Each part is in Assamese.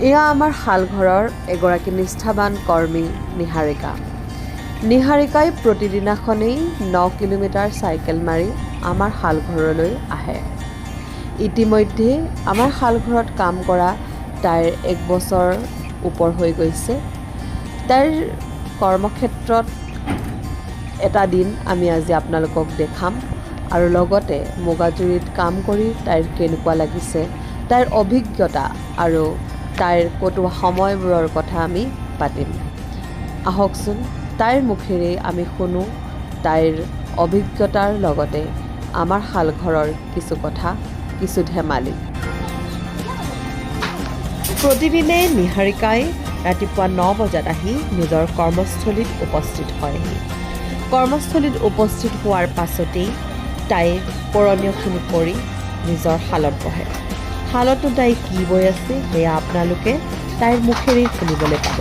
এয়া আমাৰ শালঘৰৰ এগৰাকী নিষ্ঠাবান কৰ্মী নিহাৰিকা। নিহাৰিকাই প্ৰতিদিনাখনেই 9 কিলোমিটাৰ চাইকেল মাৰি আমাৰ শালঘৰলৈ আহে। ইতিমধ্যে আমাৰ শালঘৰত কাম কৰা তাইৰ 1 বছৰ ওপৰ হৈ গৈছে। তাইৰ কৰ্মক্ষেত্ৰত এটা দিন আমি আজি আপোনালোকক দেখাম আৰু লগতে মুগাজুৰিত কাম কৰি তাইৰ কেনেকুৱা লাগিছে, তাইৰ অভিজ্ঞতা আৰু তাইৰ কটোৱা সময়বোৰৰ কথা আমি পাতিম। আহকচোন তাইৰ মুখেৰে আমি শুনো তাইৰ অভিজ্ঞতাৰ লগতে আমাৰ শালঘৰৰ কিছু কথা, কিছু ধেমালি। প্ৰতিদিনে নিহাৰিকাই ৰাতিপুৱা 9 বজাত আহি নিজৰ কৰ্মস্থলীত উপস্থিত হয়হি। কৰ্মস্থলীত উপস্থিত হোৱাৰ পাছতেই তাই কৰণীয়খিনি কৰি নিজৰ শালত বহে। শালতো তাই কি বৈ আছে সেয়া আপোনালোকে তাইৰ মুখেৰেই শুনিবলৈ পাব।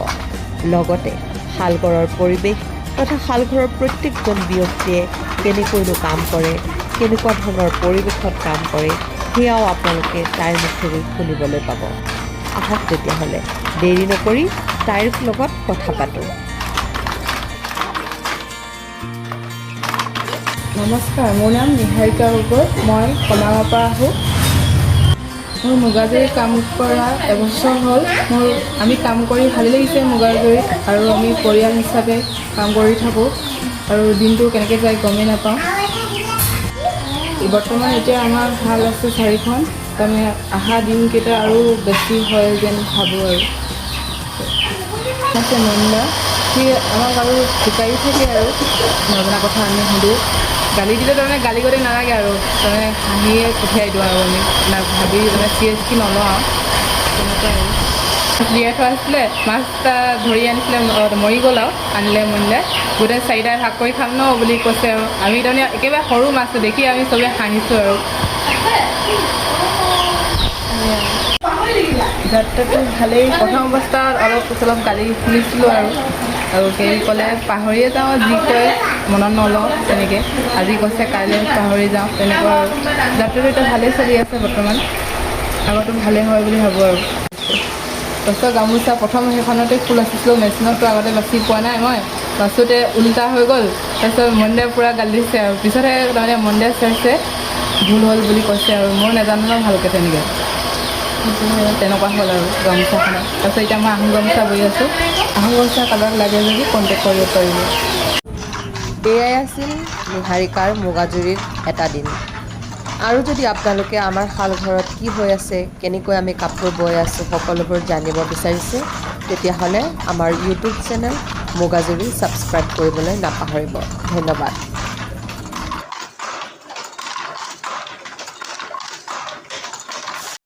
লগতে শালঘৰৰ পৰিৱেশ তথা শালঘৰৰ প্ৰত্যেকজন ব্যক্তিয়ে কেনেকৈনো কাম কৰে, কেনেকুৱা ধৰণৰ পৰিৱেশত কাম কৰে সেয়াও আপোনালোকে তাইৰ মুখেৰেই শুনিবলৈ পাব। আহক তেতিয়াহ'লে দেৰি নকৰি তাইৰ লগত কথা পাতোঁ। নমস্কাৰ, মোৰ নাম নিহাৰিকা গগৈ। মই কমাৰৰ পৰা আহোঁ। মোৰ মুগাজুৰিত কাম কৰা এবছৰ হ'ল। আমি কাম কৰি ভালেই লাগিছে মুগাজুৰিত, আৰু আমি পৰিয়াল হিচাপে কাম কৰি থাকোঁ আৰু দিনটো কেনেকৈ যায় গমেই নাপাওঁ। বৰ্তমান এতিয়া আমাৰ শাল আছে 4খন। তাৰমানে অহা দিনকেইটা আৰু বেছি হয় যেন ভাবোঁ। আৰু আছে মহিলা, সি আমাক আৰু শিকাই থাকে আৰু নজনা কথা আমি সুধোঁ। গালি দিলে তাৰমানে গালি কৰি নালাগে আৰু তাৰমানে হাঁহিয়ে পঠিয়াই দিওঁ আৰু আমি ভাবি মানে চিৰিয়াছলি নলওঁ আৰু তেনেকুৱা আৰু জীয়াই থোৱা আছিলে। মাছ এটা ধৰি আনিছিলে, মৰি গ'ল আৰু আনিলে মৰিলে। গোটেই 4টাই ভাগ কৰি খাম ন বুলি কৈছে আৰু আমি তাৰমানে একেবাৰে সৰু মাছটো দেখি আমি চবেই হাঁহিছোঁ। আৰু যাত্ৰাটো ভালেই। প্ৰথম অৱস্থাত অলপ গালি শুনিছিলোঁ আৰু কেৰি ক'লে পাহৰিয়ে যাওঁ, যি কয় মনত নলওঁ তেনেকৈ। আজি কৈছে কাইলৈ পাহৰি যাওঁ, তেনেকুৱা আৰু যাত্ৰাটো এতিয়া ভালেই চলি আছে বৰ্তমান। আগতো ভালেই হয় বুলি ভাবোঁ। আৰু তাৰপিছত গামোচা প্ৰথম সেইখনতে ফুল আছিছিলোঁ, মেচিনততো আগতে বাচি পোৱা নাই মই। বাচোঁতে উল্টা হৈ গ'ল। তাৰপিছত মণ্ডে পূৰা গালি দিছে আৰু পিছতহে তাৰমানে মণ্ডে চাইছে ভুল হ'ল বুলি কৈছে। আৰু মই নাজানো ন ভালকৈ তেনেকৈ, তেনেকুৱা হ'ল আৰু গামোচাখনত। তাৰপিছত এতিয়া মই আহোম গামোচা বৈ আছোঁ। আহোম গামোচা কালাৰ লাগে যদি কণ্টেক্ট কৰিব পাৰিব। এয়াই আছিল নিহাৰিকাৰ মুগাজুৰিৰ এটা দিন। আৰু যদি আপোনালোকে আমাৰ শালঘৰত কি হৈ আছে, কেনেকৈ আমি কাপোৰ বৈ আছোঁ সকলোবোৰ জানিব বিচাৰিছে, তেতিয়াহ'লে আমাৰ ইউটিউব চেনেল মুগাজুৰি ছাবস্ক্ৰাইব কৰিবলৈ নাপাহৰিব। ধন্যবাদ।